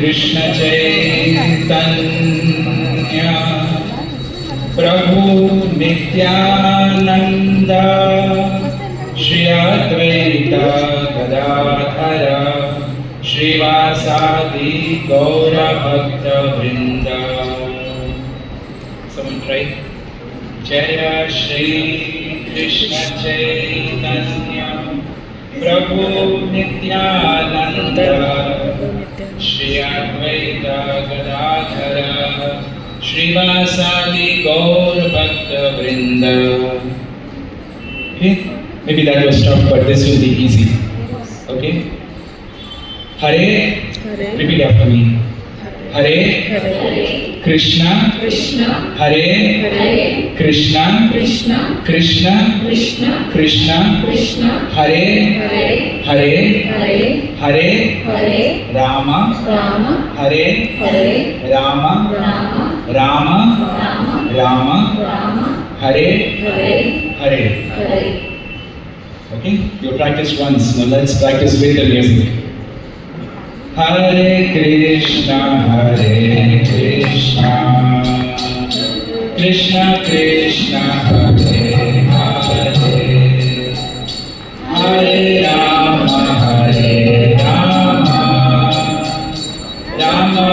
कृष्ण चैतन्य प्रभु नित्यानंद श्री अद्वैत गदाधर श्रीवासादि गौर भक्त वृंद. Someone try. Jaya Shri Krishna Chaitanya Prabhu Nityananda Shri Advaita Gadadhara Srivasadi Gaur Bhakta Vrinda. Okay, maybe that was tough, but this will be easy. Okay. Hare, repeat after me. Hare Krishna, Hare Krishna, Krishna Krishna, Hare Hare, Hare Rama, Hare Rama, Rama Rama, Hare Hare. Okay, you practiced once. Now let's practice with the music. Hare Krishna, Krishna Krishna, Hare